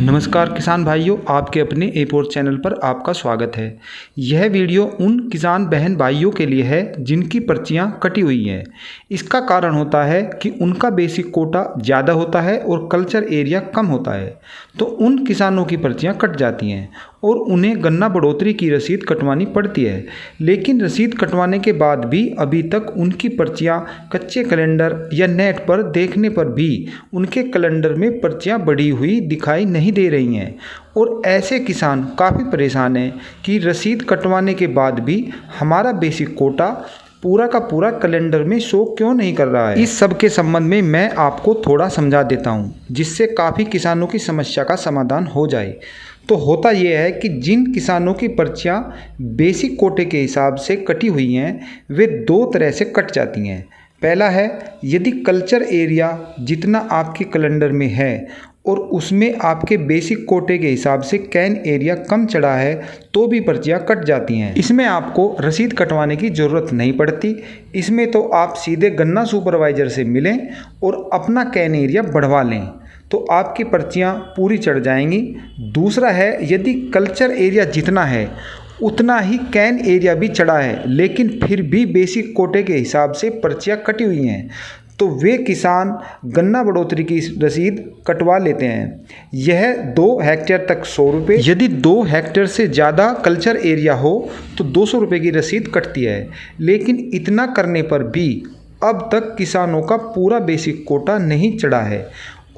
नमस्कार किसान भाइयों, आपके अपने A4 चैनल पर आपका स्वागत है। यह वीडियो उन किसान बहन भाइयों के लिए है जिनकी पर्चियां कटी हुई हैं। इसका कारण होता है कि उनका बेसिक कोटा ज़्यादा होता है और कल्चर एरिया कम होता है, तो उन किसानों की पर्चियां कट जाती हैं और उन्हें गन्ना बढ़ोतरी की रसीद कटवानी पड़ती है। लेकिन रसीद कटवाने के बाद भी अभी तक उनकी पर्चियां कच्चे कैलेंडर या नेट पर देखने पर भी उनके कैलेंडर में पर्चियां बढ़ी हुई दिखाई नहीं दे रही हैं और ऐसे किसान काफ़ी परेशान हैं कि रसीद कटवाने के बाद भी हमारा बेसिक कोटा पूरा का पूरा कैलेंडर में शो क्यों नहीं कर रहा है। इस सब के संबंध में मैं आपको थोड़ा समझा देता हूँ, जिससे काफ़ी किसानों की समस्या का समाधान हो जाए। तो होता यह है कि जिन किसानों की पर्चियाँ बेसिक कोटे के हिसाब से कटी हुई हैं, वे दो तरह से कट जाती हैं। पहला है, यदि कल्चर एरिया जितना आपके कैलेंडर में है और उसमें आपके बेसिक कोटे के हिसाब से कैन एरिया कम चढ़ा है तो भी पर्चियाँ कट जाती हैं। इसमें आपको रसीद कटवाने की ज़रूरत नहीं पड़ती। इसमें तो आप सीधे गन्ना सुपरवाइज़र से मिलें और अपना कैन एरिया बढ़वा लें तो आपकी पर्चियाँ पूरी चढ़ जाएंगी। दूसरा है, यदि कल्चर एरिया जितना है उतना ही कैन एरिया भी चढ़ा है लेकिन फिर भी बेसिक कोटे के हिसाब से पर्चियाँ कटी हुई हैं, तो वे किसान गन्ना बढ़ोतरी की रसीद कटवा लेते हैं। यह 2 हेक्टेयर तक 100 रुपये, यदि 2 हेक्टेयर से ज़्यादा कल्चर एरिया हो तो 200 रुपये की रसीद कटती है। लेकिन इतना करने पर भी अब तक किसानों का पूरा बेसिक कोटा नहीं चढ़ा है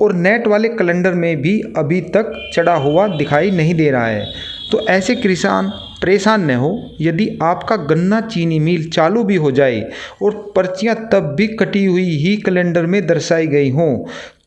और नेट वाले कैलेंडर में भी अभी तक चढ़ा हुआ दिखाई नहीं दे रहा है। तो ऐसे किसान परेशान न हो। यदि आपका गन्ना चीनी मिल चालू भी हो जाए और पर्चियां तब भी कटी हुई ही कैलेंडर में दर्शाई गई हों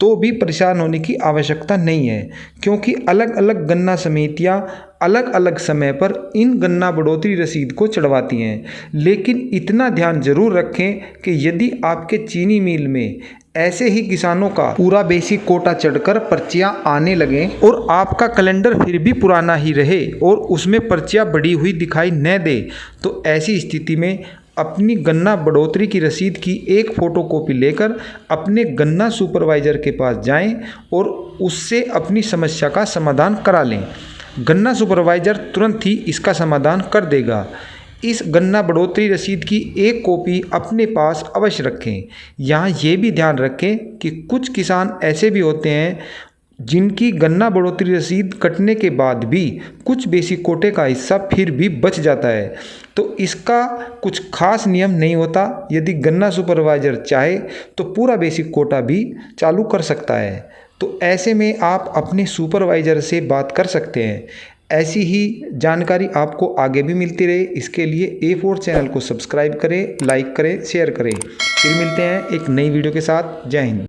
तो भी परेशान होने की आवश्यकता नहीं है, क्योंकि अलग अलग गन्ना समितियां अलग अलग समय पर इन गन्ना बढ़ोतरी रसीद को चढ़वाती हैं। लेकिन इतना ध्यान जरूर रखें कि यदि आपके चीनी मिल में ऐसे ही किसानों का पूरा बेसिक कोटा चढ़कर पर्चियां आने लगें और आपका कैलेंडर फिर भी पुराना ही रहे और उसमें पर्चियां बढ़ी हुई दिखाई न दे, तो ऐसी स्थिति में अपनी गन्ना बढ़ोतरी की रसीद की एक फ़ोटोकॉपी लेकर अपने गन्ना सुपरवाइज़र के पास जाएं और उससे अपनी समस्या का समाधान करा लें। गन्ना सुपरवाइज़र तुरंत ही इसका समाधान कर देगा। इस गन्ना बढ़ोतरी रसीद की एक कॉपी अपने पास अवश्य रखें। यहाँ ये भी ध्यान रखें कि कुछ किसान ऐसे भी होते हैं जिनकी गन्ना बढ़ोतरी रसीद कटने के बाद भी कुछ बेसिक कोटे का हिस्सा फिर भी बच जाता है, तो इसका कुछ खास नियम नहीं होता। यदि गन्ना सुपरवाइज़र चाहे तो पूरा बेसिक कोटा भी चालू कर सकता है, तो ऐसे में आप अपने सुपरवाइज़र से बात कर सकते हैं। ऐसी ही जानकारी आपको आगे भी मिलती रहे, इसके लिए A4 चैनल को सब्सक्राइब करें, लाइक करें, शेयर करें। फिर मिलते हैं एक नई वीडियो के साथ। जय हिंद।